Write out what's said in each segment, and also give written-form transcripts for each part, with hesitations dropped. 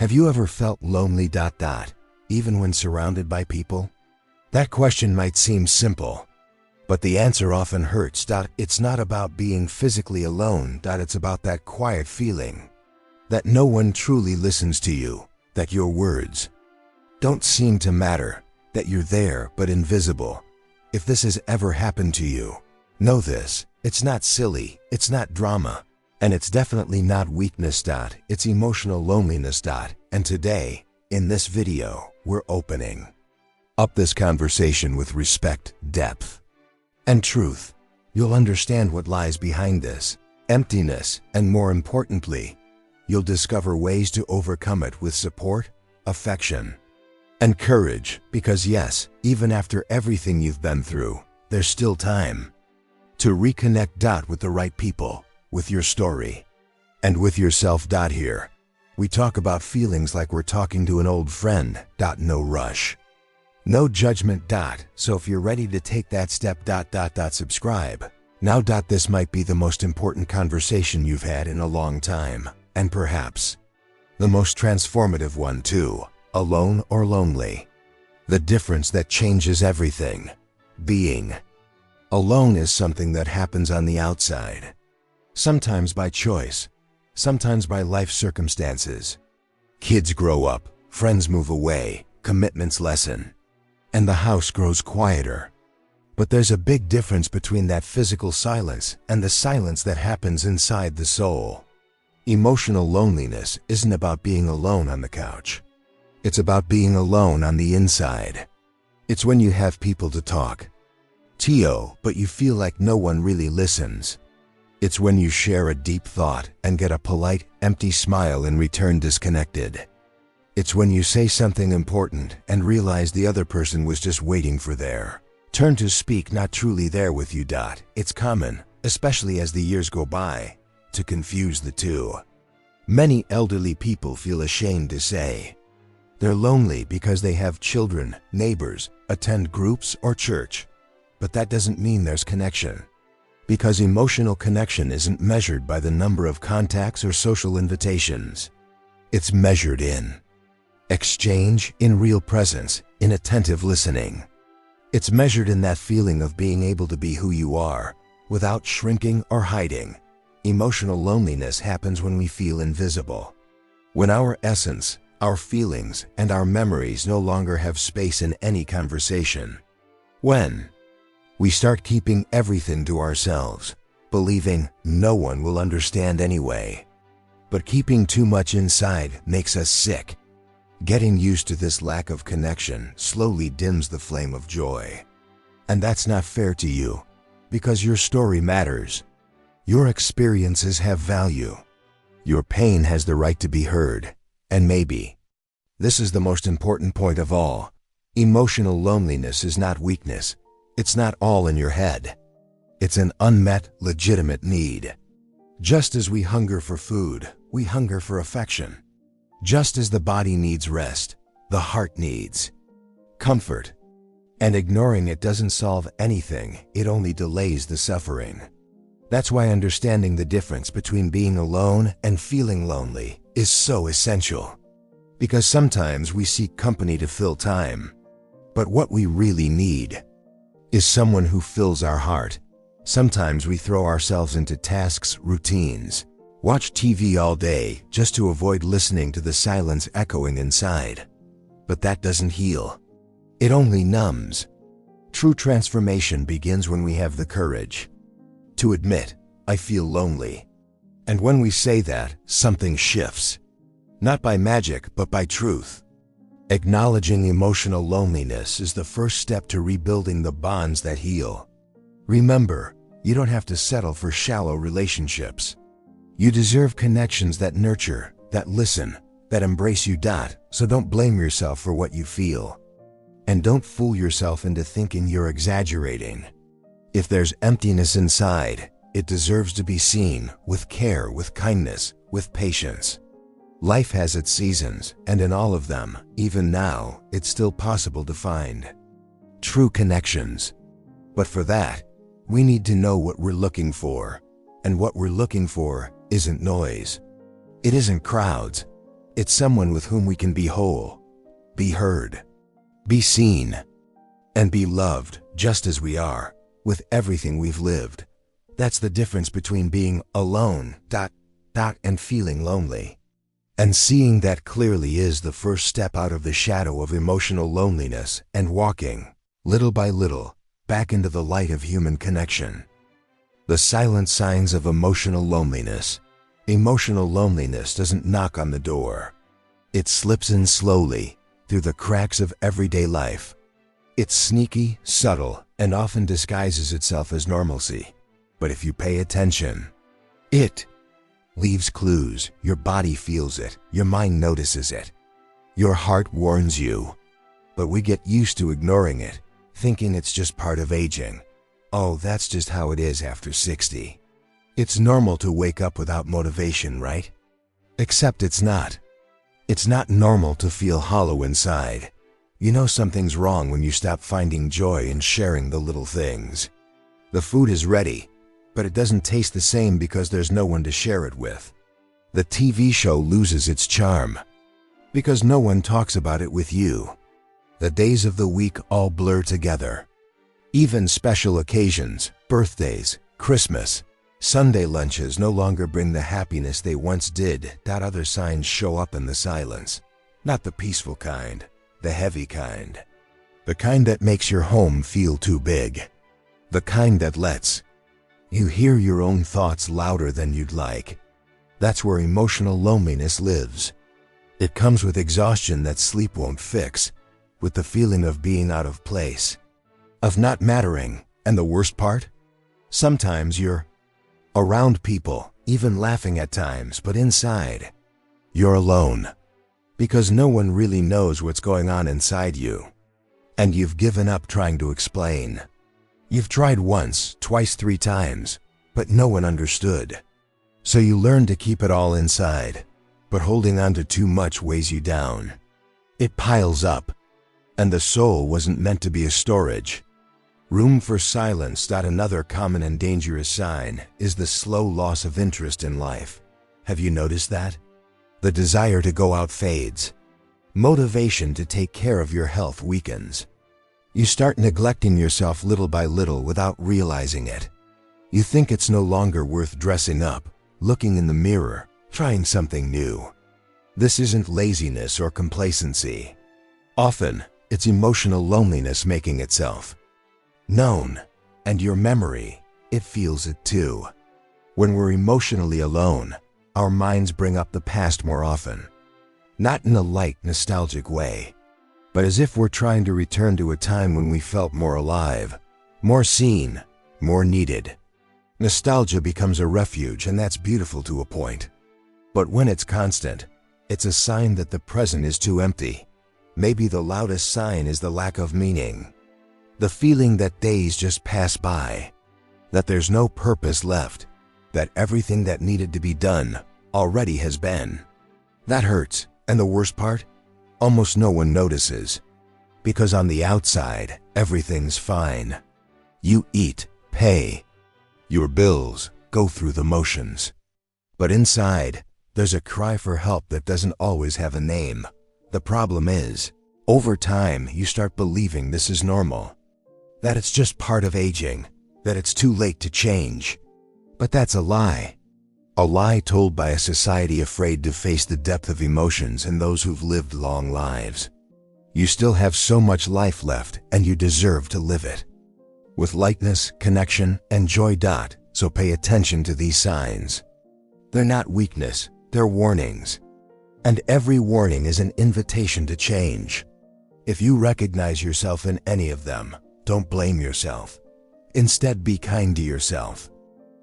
Have you ever felt lonely even when surrounded by people? That question might seem simple, but the answer often hurts. It's not about being physically alone. It's about that quiet feeling that no one truly listens to you, that your words don't seem to matter, that you're there but invisible. If this has ever happened to you, know this: it's not silly, it's not drama, and it's definitely not weakness. It's emotional loneliness. And today, in this video, we're opening up this conversation with respect, depth, and truth. You'll understand what lies behind this emptiness, and more importantly, you'll discover ways to overcome it with support, affection, and courage. Because yes, even after everything you've been through, there's still time to reconnect with the right people, with your story, and with yourself. Here, we talk about feelings like we're talking to an old friend. No rush, no judgment. So if you're ready to take that step, subscribe now. This might be the most important conversation you've had in a long time, and perhaps the most transformative one too. Alone or lonely? The difference that changes everything. Being alone is something that happens on the outside, sometimes by choice, sometimes by life circumstances. Kids grow up, friends move away, commitments lessen, and the house grows quieter. But there's a big difference between that physical silence and the silence that happens inside the soul. Emotional loneliness isn't about being alone on the couch. It's about being alone on the inside. It's when you have people to talk to, but you feel like no one really listens. It's when you share a deep thought and get a polite, empty smile in return. Disconnected. It's when you say something important and realize the other person was just waiting for their turn to speak, not truly there with you. It's common, especially as the years go by, to confuse the two. Many elderly people feel ashamed to say they're lonely because they have children, neighbors, attend groups or church. But that doesn't mean there's connection. Because emotional connection isn't measured by the number of contacts or social invitations. It's measured in exchange, in real presence, in attentive listening. It's measured in that feeling of being able to be who you are, without shrinking or hiding. Emotional loneliness happens when we feel invisible. When our essence, our feelings, and our memories no longer have space in any conversation. When we start keeping everything to ourselves, believing no one will understand anyway. But keeping too much inside makes us sick. Getting used to this lack of connection slowly dims the flame of joy. And that's not fair to you, because your story matters. Your experiences have value. Your pain has the right to be heard. And maybe this is the most important point of all. Emotional loneliness is not weakness. It's not all in your head. It's an unmet, legitimate need. Just as we hunger for food, we hunger for affection. Just as the body needs rest, the heart needs comfort. And ignoring it doesn't solve anything, it only delays the suffering. That's why understanding the difference between being alone and feeling lonely is so essential. Because sometimes we seek company to fill time. But what we really need is someone who fills our heart. Sometimes we throw ourselves into tasks, routines, watch TV all day just to avoid listening to the silence echoing inside. But that doesn't heal. It only numbs. True transformation begins when we have the courage to admit, I feel lonely. And when we say that, something shifts. Not by magic, but by truth. Acknowledging emotional loneliness is the first step to rebuilding the bonds that heal. Remember, you don't have to settle for shallow relationships. You deserve connections that nurture, that listen, that embrace you. So don't blame yourself for what you feel. And don't fool yourself into thinking you're exaggerating. If there's emptiness inside, it deserves to be seen with care, with kindness, with patience. Life has its seasons, and in all of them, even now, it's still possible to find true connections. But for that, we need to know what we're looking for. And what we're looking for isn't noise. It isn't crowds. It's someone with whom we can be whole, be heard, be seen, and be loved just as we are, with everything we've lived. That's the difference between being alone, and feeling lonely. And seeing that clearly is the first step out of the shadow of emotional loneliness and walking, little by little, back into the light of human connection. The silent signs of emotional loneliness. Emotional loneliness doesn't knock on the door. It slips in slowly, through the cracks of everyday life. It's sneaky, subtle, and often disguises itself as normalcy. But if you pay attention, it leaves clues. Your body feels it. Your mind notices it. Your heart warns you. But we get used to ignoring it, thinking it's just part of aging. Oh, that's just how it is after 60. It's normal to wake up without motivation, right? Except it's not. It's not normal to feel hollow inside. You know something's wrong when you stop finding joy in sharing the little things. The food is ready, but it doesn't taste the same because there's no one to share it with. The TV show loses its charm because no one talks about it with you. The days of the week all blur together. Even special occasions, birthdays, Christmas, Sunday lunches no longer bring the happiness they once did. Other signs show up in the silence. Not the peaceful kind, the heavy kind. The kind that makes your home feel too big. The kind that lets you hear your own thoughts louder than you'd like. That's where emotional loneliness lives. It comes with exhaustion that sleep won't fix, with the feeling of being out of place, of not mattering, and the worst part? Sometimes you're around people, even laughing at times, but inside, you're alone. Because no one really knows what's going on inside you. And you've given up trying to explain. You've tried once, twice, 3 times, but no one understood. So you learn to keep it all inside, but holding on to too much weighs you down. It piles up, and the soul wasn't meant to be a storage. Room for silence. Another common and dangerous sign is the slow loss of interest in life. Have you noticed that? The desire to go out fades. Motivation to take care of your health weakens. You start neglecting yourself little by little without realizing it. You think it's no longer worth dressing up, looking in the mirror, trying something new. This isn't laziness or complacency. Often, it's emotional loneliness making itself known, and your memory, it feels it too. When we're emotionally alone, our minds bring up the past more often. Not in a light, nostalgic way, but as if we're trying to return to a time when we felt more alive, more seen, more needed. Nostalgia becomes a refuge, and that's beautiful to a point. But when it's constant, it's a sign that the present is too empty. Maybe the loudest sign is the lack of meaning. The feeling that days just pass by, that there's no purpose left, that everything that needed to be done already has been. That hurts, and the worst part? Almost no one notices. Because on the outside, everything's fine. You eat, pay your bills, go through the motions. But inside, there's a cry for help that doesn't always have a name. The problem is, over time, you start believing this is normal. That it's just part of aging, that it's too late to change. But that's a lie. A lie told by a society afraid to face the depth of emotions in those who've lived long lives. You still have so much life left, and you deserve to live it with lightness, connection, and joy. So pay attention to these signs. They're not weakness, they're warnings. And every warning is an invitation to change. If you recognize yourself in any of them, don't blame yourself. Instead, be kind to yourself.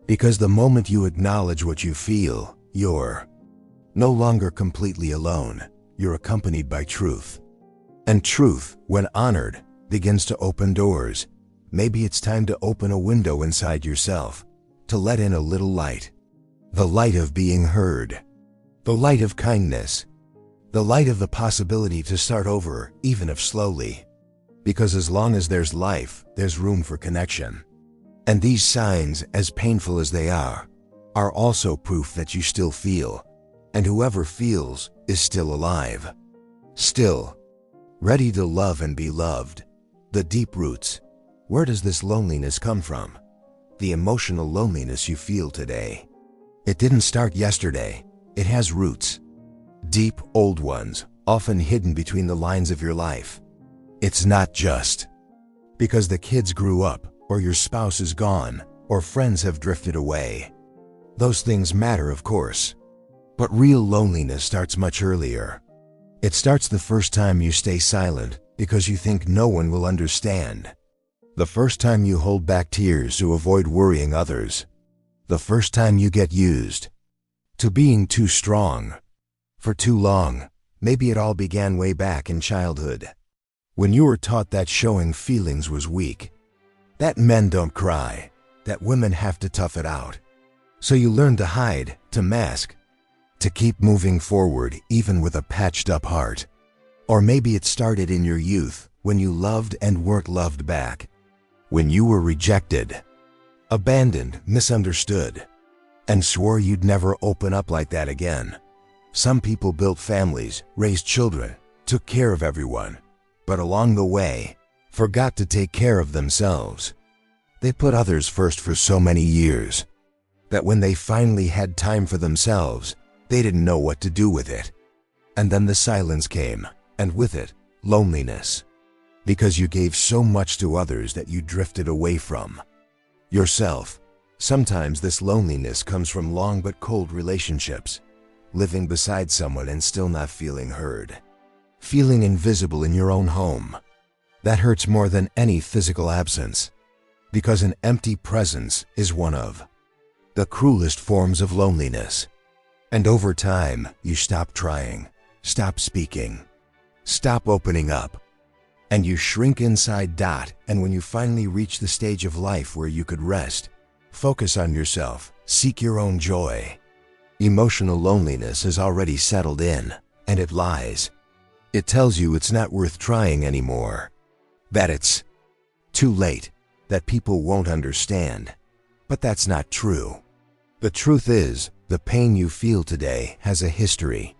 Because the moment you acknowledge what you feel, you're no longer completely alone. You're accompanied by truth. And truth, when honored, begins to open doors. Maybe it's time to open a window inside yourself, to let in a little light. The light of being heard. The light of kindness. The light of the possibility to start over, even if slowly. Because as long as there's life, there's room for connection. And these signs, as painful as they are also proof that you still feel, And whoever feels is still alive. Still, ready to love and be loved. The deep roots. Where does this loneliness come from? The emotional loneliness you feel today. It didn't start yesterday. It has roots. Deep, old ones, often hidden between the lines of your life. It's not just because the kids grew up, or your spouse is gone, or friends have drifted away. Those things matter, of course. But real loneliness starts much earlier. It starts the first time you stay silent because you think no one will understand. The first time you hold back tears to avoid worrying others. The first time you get used to being too strong for too long. Maybe it all began way back in childhood, when you were taught that showing feelings was weak, that men don't cry, that women have to tough it out. So you learned to hide, to mask, to keep moving forward even with a patched up heart. Or maybe it started in your youth, when you loved and weren't loved back. When you were rejected, abandoned, misunderstood, and swore you'd never open up like that again. Some people built families, raised children, took care of everyone, but along the way, forgot to take care of themselves. They put others first for so many years that when they finally had time for themselves, they didn't know what to do with it. And then the silence came, and with it, loneliness. Because you gave so much to others that you drifted away from yourself. Sometimes this loneliness comes from long but cold relationships, living beside someone and still not feeling heard, feeling invisible in your own home. That hurts more than any physical absence, because an empty presence is one of the cruelest forms of loneliness. And over time, you stop trying, stop speaking, stop opening up, and you shrink inside. And when you finally reach the stage of life where you could rest, focus on yourself, seek your own joy, emotional loneliness has already settled in, and it lies. It tells you it's not worth trying anymore, that it's too late, that people won't understand. But that's not true. The truth is, the pain you feel today has a history,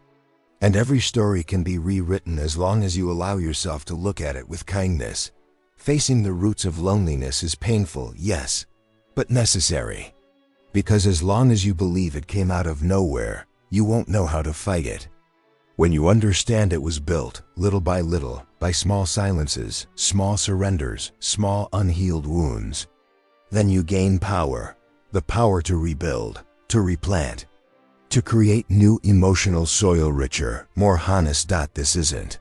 and every story can be rewritten as long as you allow yourself to look at it with kindness. Facing the roots of loneliness is painful, yes, but necessary. Because as long as you believe it came out of nowhere, you won't know how to fight it. When you understand it was built, little by little, by small silences, small surrenders, small unhealed wounds, then you gain power, the power to rebuild, to replant, to create new emotional soil, richer, more honest. This isn't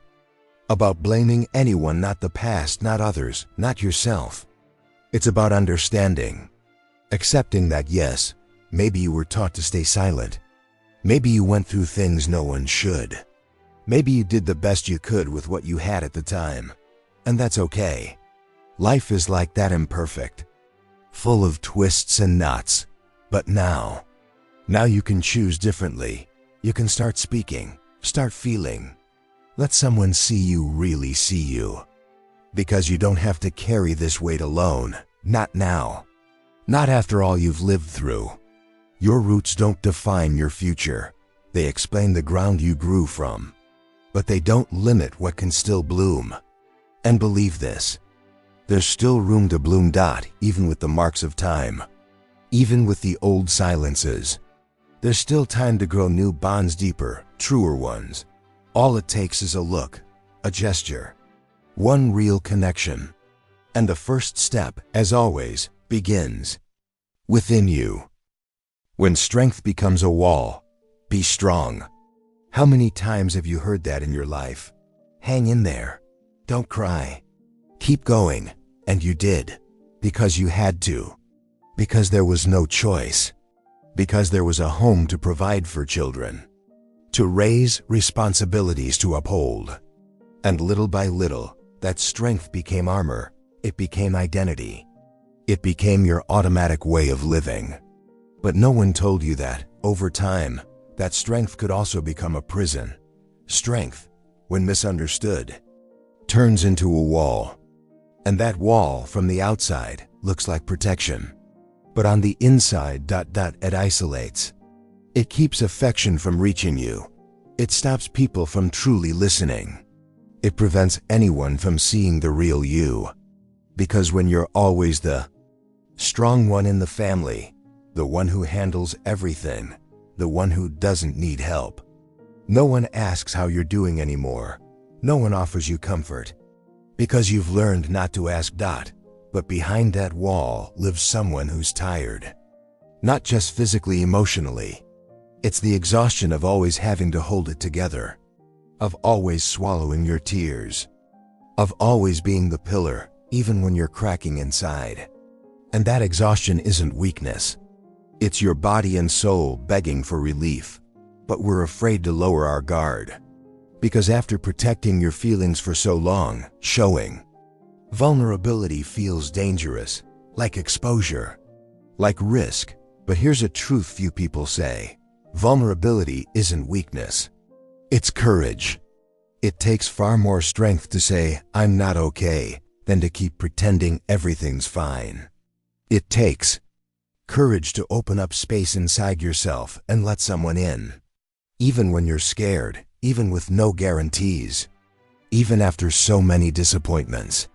about blaming anyone, not the past, not others, not yourself. It's about understanding, accepting that yes, maybe you were taught to stay silent. Maybe you went through things no one should. Maybe you did the best you could with what you had at the time. And that's okay. Life is like that, imperfect, full of twists and knots. But now you can choose differently. You can start speaking, start feeling. Let someone see you, really see you. Because you don't have to carry this weight alone. Not now. Not after all you've lived through. Your roots don't define your future. They explain the ground you grew from. But they don't limit what can still bloom. And believe this, there's still room to bloom. Even with the marks of time. Even with the old silences. There's still time to grow new bonds, deeper, truer ones. All it takes is a look, a gesture, one real connection. And the first step, as always, begins within you. When strength becomes a wall, be strong. How many times have you heard that in your life? Hang in there. Don't cry. Keep going. And you did. Because you had to. Because there was no choice. Because there was a home to provide for children. To raise, responsibilities to uphold. And little by little, that strength became armor. It became identity. It became your automatic way of living. But no one told you that, over time, that strength could also become a prison. Strength, when misunderstood, turns into a wall. And that wall, from the outside, looks like protection. But on the inside, it isolates. It keeps affection from reaching you. It stops people from truly listening. It prevents anyone from seeing the real you. Because when you're always the strong one in the family, the one who handles everything, the one who doesn't need help, no one asks how you're doing anymore. No one offers you comfort. Because you've learned not to ask. But behind that wall lives someone who's tired. Not just physically, emotionally. It's the exhaustion of always having to hold it together. Of always swallowing your tears. Of always being the pillar, even when you're cracking inside. And that exhaustion isn't weakness. It's your body and soul begging for relief. But we're afraid to lower our guard. Because after protecting your feelings for so long, showing vulnerability feels dangerous, like exposure, like risk. But here's a truth few people say. Vulnerability isn't weakness. It's courage. It takes far more strength to say, I'm not okay, than to keep pretending everything's fine. It takes courage to open up space inside yourself and let someone in. Even when you're scared, even with no guarantees, even after so many disappointments.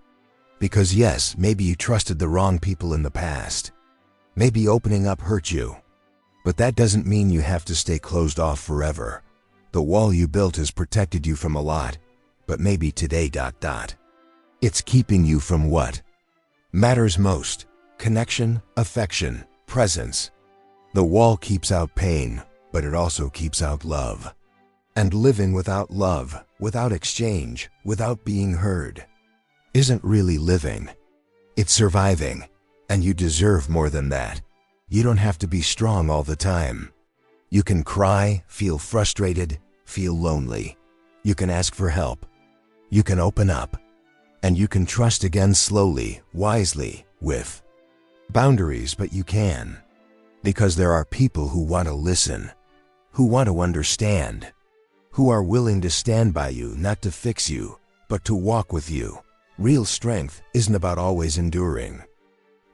Because yes, maybe you trusted the wrong people in the past. Maybe opening up hurt you. But that doesn't mean you have to stay closed off forever. The wall you built has protected you from a lot, but maybe today ... It's keeping you from what matters most: connection, affection, presence. The wall keeps out pain, but it also keeps out love. And living without love, without exchange, without being heard, isn't really living. It's surviving, and you deserve more than that. You don't have to be strong all the time. You can cry, feel frustrated, feel lonely. You can ask for help. You can open up. And you can trust again slowly, wisely, with boundaries, but you can. Because there are people who want to listen, who want to understand, who are willing to stand by you, not to fix you, but to walk with you. Real strength isn't about always enduring.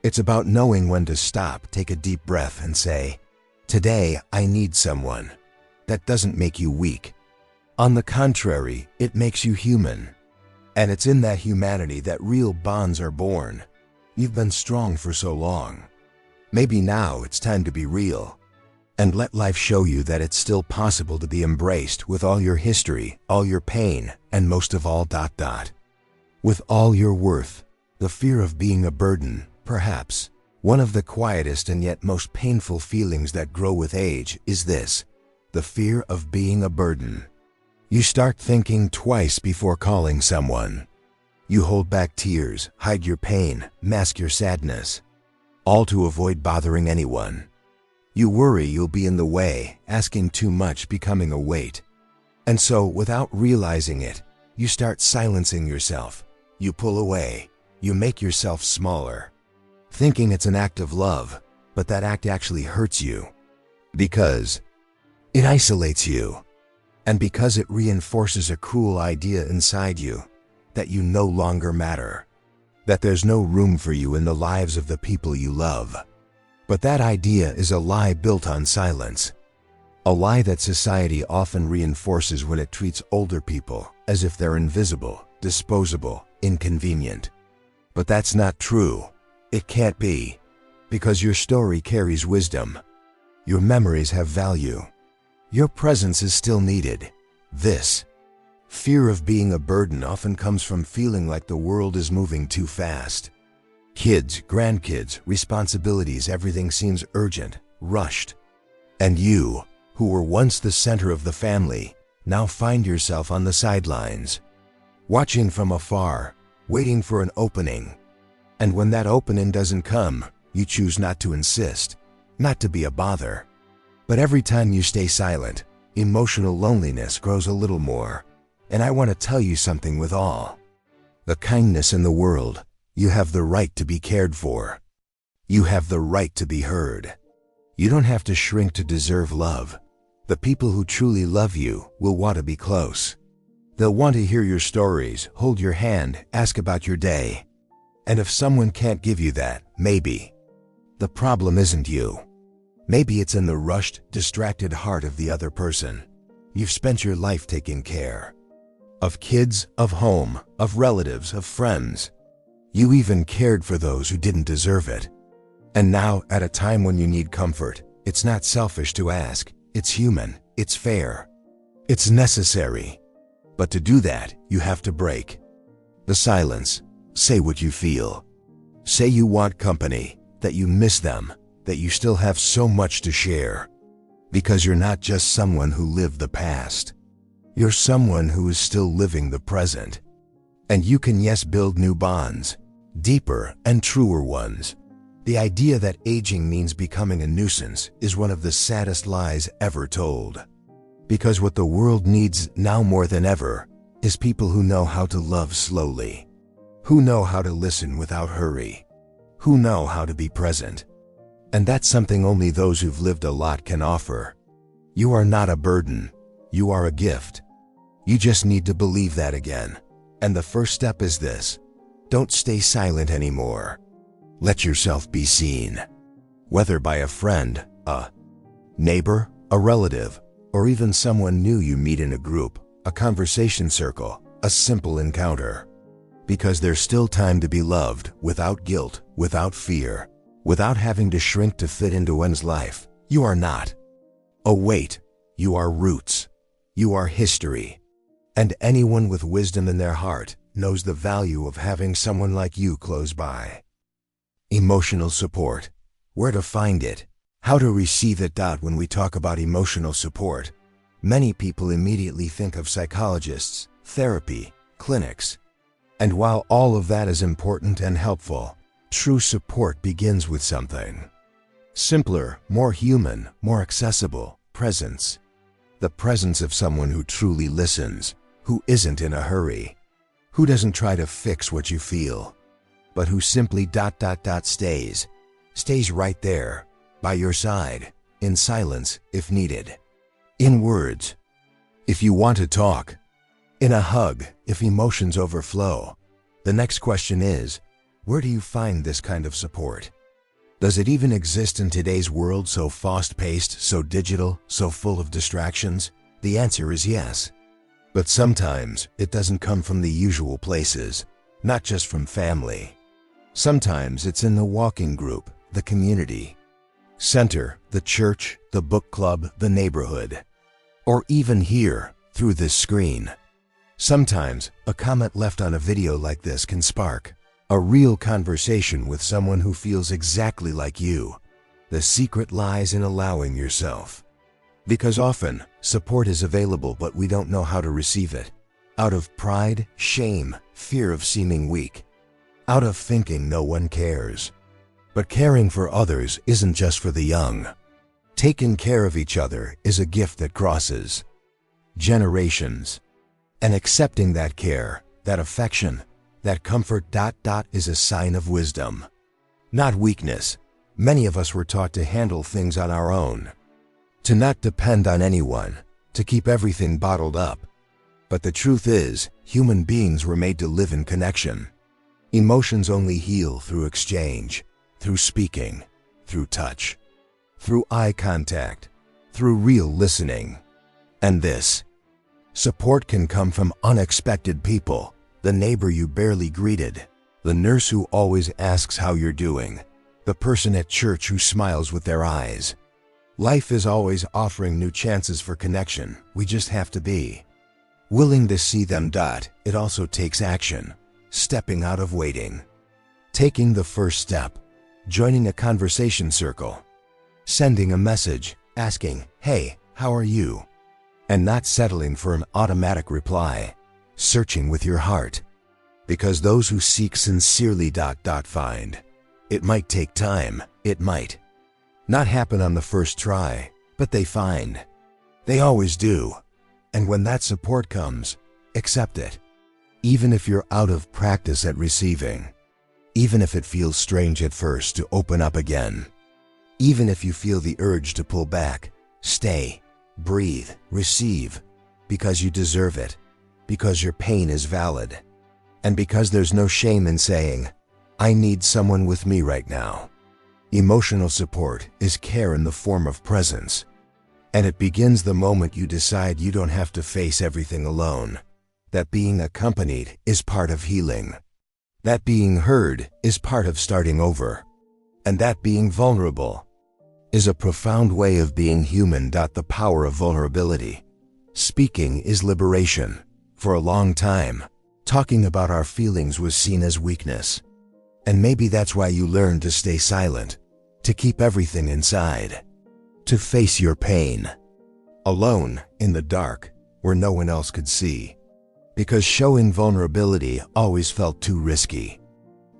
It's about knowing when to stop, take a deep breath and say, today I need someone. That doesn't make you weak. On the contrary, it makes you human. And it's in that humanity that real bonds are born. You've been strong for so long. Maybe now it's time to be real. And let life show you that it's still possible to be embraced with all your history, all your pain, and most of all ... with all your worth. The fear of being a burden, perhaps one of the quietest and yet most painful feelings that grow with age, is this: the fear of being a burden. You start thinking twice before calling someone. You hold back tears, hide your pain, mask your sadness, all to avoid bothering anyone. You worry you'll be in the way, asking too much, becoming a weight. And so, without realizing it, you start silencing yourself. You pull away. You make yourself smaller, thinking it's an act of love, but that act actually hurts you. Because it isolates you. And because it reinforces a cruel idea inside you, that you no longer matter. That there's no room for you in the lives of the people you love. But that idea is a lie built on silence. A lie that society often reinforces when it treats older people as if they're invisible, disposable, inconvenient. But that's not true. It can't be. Because your story carries wisdom. Your memories have value. Your presence is still needed. This fear of being a burden often comes from feeling like the world is moving too fast. Kids, grandkids, responsibilities, everything seems urgent, rushed. And you, who were once the center of the family, now find yourself on the sidelines, watching from afar, waiting for an opening. And when that opening doesn't come, you choose not to insist, not to be a bother. But every time you stay silent, emotional loneliness grows a little more. And I want to tell you something with all the kindness in the world. You have the right to be cared for. You have the right to be heard. You don't have to shrink to deserve love. The people who truly love you will want to be close. They'll want to hear your stories, hold your hand, ask about your day. And if someone can't give you that, maybe the problem isn't you. Maybe it's in the rushed, distracted heart of the other person. You've spent your life taking care of kids, of home, of relatives, of friends. You even cared for those who didn't deserve it. And now, at a time when you need comfort, it's not selfish to ask. It's human. It's fair. It's necessary. But to do that, you have to break the silence. Say what you feel. Say you want company, that you miss them, that you still have so much to share. Because you're not just someone who lived the past. You're someone who is still living the present. And you can, yes, build new bonds, deeper and truer ones. The idea that aging means becoming a nuisance is one of the saddest lies ever told. Because what the world needs now more than ever is people who know how to love slowly, who know how to listen without hurry, who know how to be present. And that's something only those who've lived a lot can offer. You are not a burden. You are a gift. You just need to believe that again. And the first step is this: don't stay silent anymore. Let yourself be seen. Whether by a friend, a neighbor, a relative, or even someone new you meet in a group, a conversation circle, a simple encounter. Because there's still time to be loved without guilt, without fear, without having to shrink to fit into one's life. You are not a weight. You are roots. You are history. And anyone with wisdom in their heart knows the value of having someone like you close by. Emotional support. Where to find it? How to receive it. When we talk about emotional support, many people immediately think of psychologists, therapy, clinics. And while all of that is important and helpful, true support begins with something simpler, more human, more accessible: presence. The presence of someone who truly listens, who isn't in a hurry, who doesn't try to fix what you feel, but who simply stays right there, by your side, in silence if needed, in words if you want to talk, in a hug if emotions overflow. The next question is, where do you find this kind of support? Does it even exist in today's world, so fast-paced, so digital, so full of distractions? The answer is yes. But sometimes it doesn't come from the usual places, not just from family. Sometimes it's in the walking group, the community center, the church, the book club, the neighborhood, or even here, through this screen. Sometimes a comment left on a video like this can spark a real conversation with someone who feels exactly like you. The secret lies in allowing yourself. Because often, support is available but we don't know how to receive it. Out of pride, shame, fear of seeming weak. Out of thinking no one cares. But caring for others isn't just for the young. Taking care of each other is a gift that crosses generations. And accepting that care, that affection, that comfort is a sign of wisdom, not weakness. Many of us were taught to handle things on our own, to not depend on anyone, to keep everything bottled up. But the truth is, human beings were made to live in connection. Emotions only heal through exchange, through speaking, through touch, through eye contact, through real listening. And this support can come from unexpected people: the neighbor you barely greeted, the nurse who always asks how you're doing, the person at church who smiles with their eyes. Life is always offering new chances for connection. We just have to be willing to see them. It also takes action, stepping out of waiting, taking the first step, joining a conversation circle, sending a message, asking, "Hey, how are you?" And not settling for an automatic reply, searching with your heart. Because those who seek sincerely find. It might take time, it might not happen on the first try, but they find. They always do. And when that support comes, accept it. Even if you're out of practice at receiving. Even if it feels strange at first to open up again. Even if you feel the urge to pull back, stay, breathe, receive. Because you deserve it. Because your pain is valid. And because there's no shame in saying, "I need someone with me right now." Emotional support is care in the form of presence. And it begins the moment you decide you don't have to face everything alone. That being accompanied is part of healing. That being heard is part of starting over. And that being vulnerable is a profound way of being human. The power of vulnerability. Speaking is liberation. For a long time, talking about our feelings was seen as weakness. And maybe that's why you learned to stay silent, to keep everything inside, to face your pain, alone in the dark where no one else could see. Because showing vulnerability always felt too risky.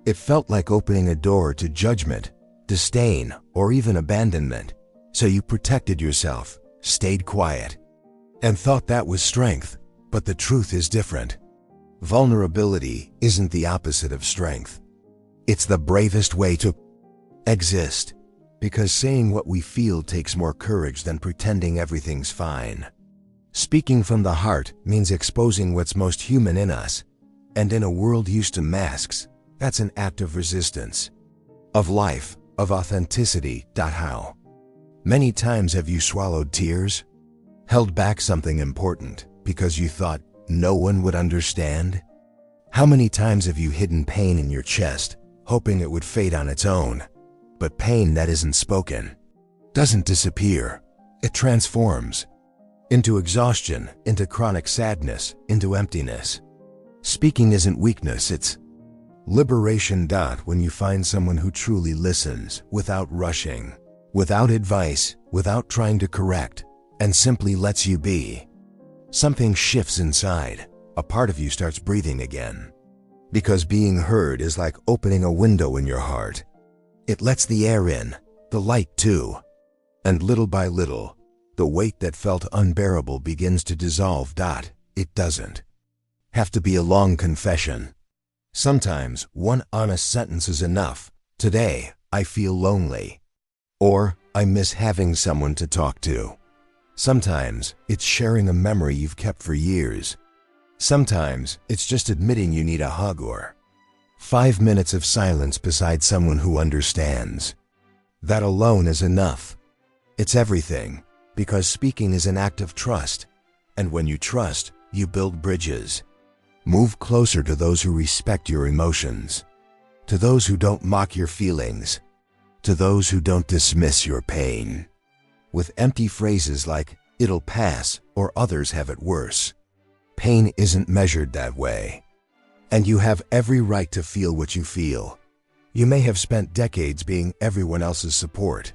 It felt like opening a door to judgment, disdain, or even abandonment. So you protected yourself, stayed quiet, and thought that was strength. But the truth is different. Vulnerability isn't the opposite of strength. It's the bravest way to exist. Because saying what we feel takes more courage than pretending everything's fine. Speaking from the heart means exposing what's most human in us. And in a world used to masks, that's an act of resistance, of life, of authenticity. How many times have you swallowed tears? Held back something important because you thought no one would understand? How many times have you hidden pain in your chest, hoping it would fade on its own? But pain that isn't spoken doesn't disappear. It transforms into exhaustion, into chronic sadness, into emptiness. Speaking isn't weakness, it's liberation. When you find someone who truly listens without rushing, without advice, without trying to correct, and simply lets you be, something shifts inside. A part of you starts breathing again. Because being heard is like opening a window in your heart. It lets the air in, the light too. And little by little, the weight that felt unbearable begins to dissolve. It doesn't have to be a long confession. Sometimes one honest sentence is enough. Today, I feel lonely. Or, I miss having someone to talk to. Sometimes, it's sharing a memory you've kept for years. Sometimes, it's just admitting you need a hug or 5 minutes of silence beside someone who understands. That alone is enough. It's everything, because speaking is an act of trust. And when you trust, you build bridges. Move closer to those who respect your emotions, to those who don't mock your feelings, to those who don't dismiss your pain with empty phrases like, "It'll pass," or "Others have it worse." Pain isn't measured that way. And you have every right to feel what you feel. You may have spent decades being everyone else's support.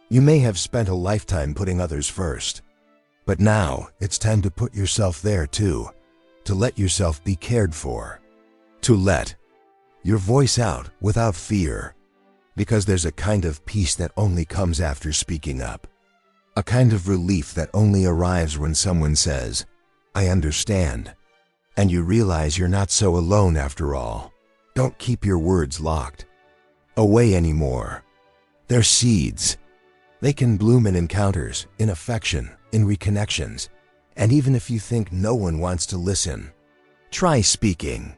You may have spent a lifetime putting others first. But now, it's time to put yourself there too. To let yourself be cared for. To let your voice out without fear. Because there's a kind of peace that only comes after speaking up. A kind of relief that only arrives when someone says, "I understand." And you realize you're not so alone after all. Don't keep your words locked away anymore. They're seeds. They can bloom in encounters, in affection, in reconnections. And even if you think no one wants to listen, try speaking.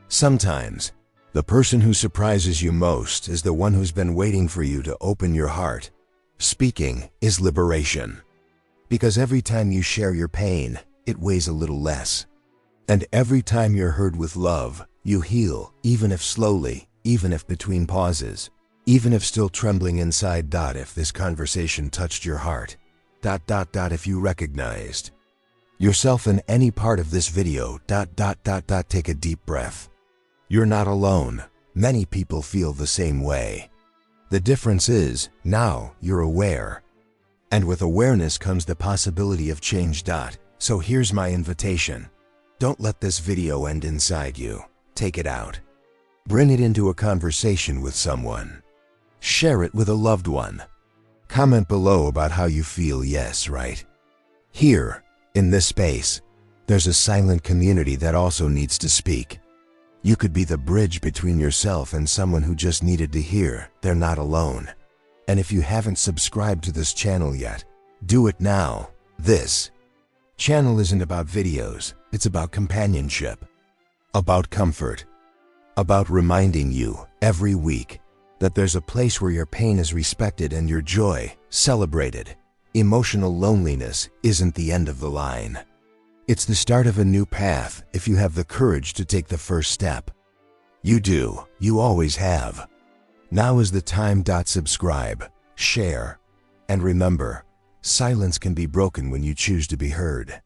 Sometimes, the person who surprises you most is the one who's been waiting for you to open your heart. Speaking is liberation. Because every time you share your pain, it weighs a little less. And every time you're heard with love, you heal, even if slowly, even if between pauses, even if still trembling inside. If this conversation touched your heart, if you recognized yourself in any part of this video, take a deep breath. You're not alone. Many people feel the same way. The difference is, now you're aware. And with awareness comes the possibility of change. So here's my invitation. Don't let this video end inside you. Take it out. Bring it into a conversation with someone. Share it with a loved one. Comment below about how you feel. Yes, right. Here, in this space, there's a silent community that also needs to speak. You could be the bridge between yourself and someone who just needed to hear they're not alone. And if you haven't subscribed to this channel yet, do it now. This channel isn't about videos, it's about companionship, about comfort, about reminding you every week That there's a place where your pain is respected and your joy celebrated. Emotional loneliness isn't the end of the line. It's the start of a new path if you have the courage to take the first step. You do. You always have. Now is the time. Subscribe, share, and remember, silence can be broken when you choose to be heard.